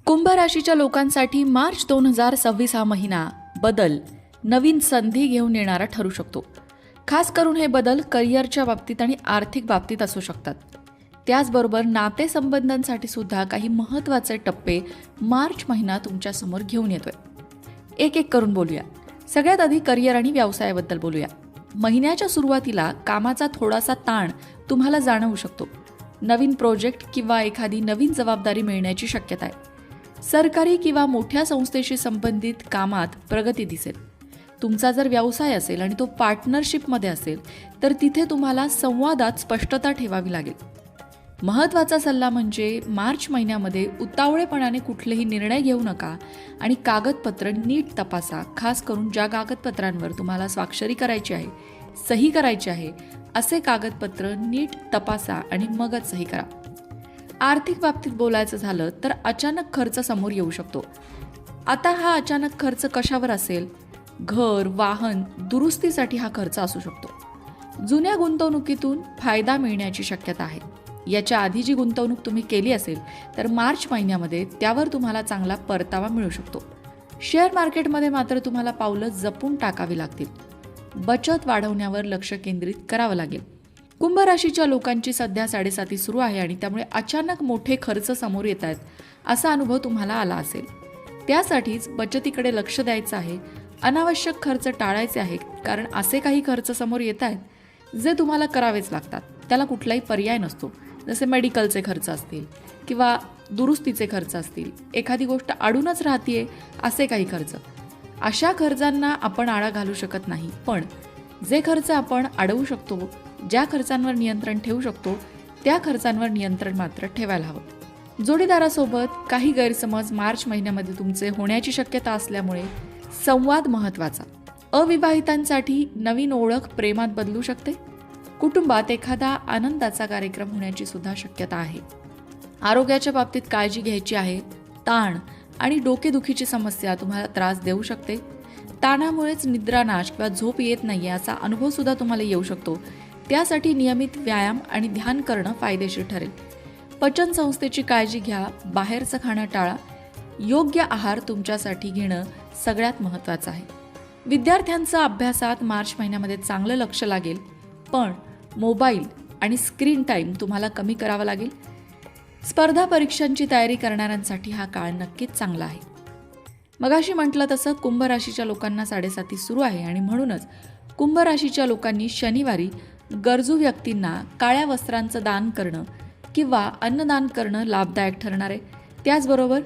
कुंभ राशीच्या लोकांसाठी मार्च 2026 हा महिना बदल, नवीन संधी घेऊन येणारा ठरू शकतो. खास करून हे बदल करिअरच्या बाबतीत आणि आर्थिक बाबतीत असू शकतात. त्याचबरोबर नातेसंबंधांसाठी सुद्धा काही महत्त्वाचे टप्पे मार्च महिना तुमच्या समोर घेऊन येतोय. एक एक करून बोलूया. सगळ्यात आधी करिअर आणि व्यवसायाबद्दल बोलूया. महिन्याच्या सुरुवातीला कामाचा थोडासा ताण तुम्हाला जाणवू शकतो. नवीन प्रोजेक्ट किंवा एखादी नवीन जबाबदारी मिळण्याची शक्यता आहे. सरकारी किंवा मोठ्या संस्थेशी संबंधित कामात प्रगती दिसेल. तुमचा जर व्यवसाय असेल आणि तो पार्टनरशिपमध्ये असेल तर तिथे तुम्हाला संवादात स्पष्टता ठेवावी लागेल. महत्त्वाचा सल्ला म्हणजे मार्च महिन्यामध्ये उतावळेपणाने कुठलेही निर्णय घेऊ नका आणि कागदपत्र नीट तपासा. खास करून ज्या कागदपत्रांवर तुम्हाला स्वाक्षरी करायची आहे, सही करायची आहे, असे कागदपत्र नीट तपासा आणि मगच सही करा. आर्थिक बाबतीत बोलायचं झालं तर अचानक खर्च समोर येऊ शकतो. आता हा अचानक खर्च कशावर असेल? घर, वाहन दुरुस्तीसाठी हा खर्च असू शकतो. जुन्या गुंतवणुकीतून फायदा मिळण्याची शक्यता आहे. याच्या आधी जी गुंतवणूक तुम्ही केली असेल तर मार्च महिन्यामध्ये त्यावर तुम्हाला चांगला परतावा मिळू शकतो. शेअर मार्केटमध्ये मात्र तुम्हाला पावलं जपून टाकावी लागतील. बचत वाढवण्यावर लक्ष केंद्रित करावं लागेल. कुंभ राशीच्या लोकांची सध्या 7.5 सुरू आहे आणि त्यामुळे अचानक मोठे खर्च समोर येत आहेत असा अनुभव तुम्हाला आला असेल. त्यासाठीच बचतीकडे लक्ष द्यायचं आहे. अनावश्यक खर्च टाळायचे आहे, कारण असे काही खर्च समोर येत आहेत जे तुम्हाला करावेच लागतात. त्याला कुठलाही पर्याय नसतो. जसे मेडिकलचे खर्च असतील किंवा दुरुस्तीचे खर्च असतील, एखादी गोष्ट अडूनच राहतीये असे काही खर्च. अशा खर्चांना आपण आळा घालू शकत नाही, पण जे खर्च आपण अडवू शकतो, ज्या खर्चांवर नियंत्रण ठेवू शकतो, त्या खर्चांवर नियंत्रण मात्र ठेवायला हवं. जोडीदारासोबत काही गैरसमज मार्च महिन्यामध्ये तुमचे होण्याची शक्यता असल्यामुळे संवाद महत्त्वाचा. अविवाहितांसाठी नवीन ओळख प्रेमात बदलू शकते. कुटुंबात एखादा आनंदाचा कार्यक्रम होण्याची सुद्धा शक्यता आहे. आरोग्याच्या बाबतीत काळजी घ्यायची आहे. ताण आणि डोकेदुखीची समस्या तुम्हाला त्रास देऊ शकते. ताणामुळेच निद्रानाश किंवा झोप येत नाही असा अनुभव सुद्धा तुम्हाला येऊ शकतो. त्यासाठी नियमित व्यायाम आणि ध्यान करणं फायदेशीर ठरेल. पचन संस्थेची काळजी घ्या. बाहेरचं खाणं टाळा. योग्य आहार तुमच्यासाठी घेणं सगळ्यात महत्त्वाचं आहे. विद्यार्थ्यांचं अभ्यासात मार्च महिन्यामध्ये चांगलं लक्ष लागेल, पण मोबाईल आणि स्क्रीन टाईम तुम्हाला कमी करावा लागेल. स्पर्धा परीक्षांची तयारी करणाऱ्यांसाठी हा काळ नक्कीच चांगला आहे. मगाशी म्हटलं तसं कुंभ राशीच्या लोकांना 7.5 सुरू आहे आणि म्हणूनच कुंभ राशीच्या लोकांनी शनिवारी गरजू व्यक्तींना काळ्या वस्त्रांचं दान करणं किंवा अन्नदान करणं लाभदायक ठरणार आहे. त्याचबरोबर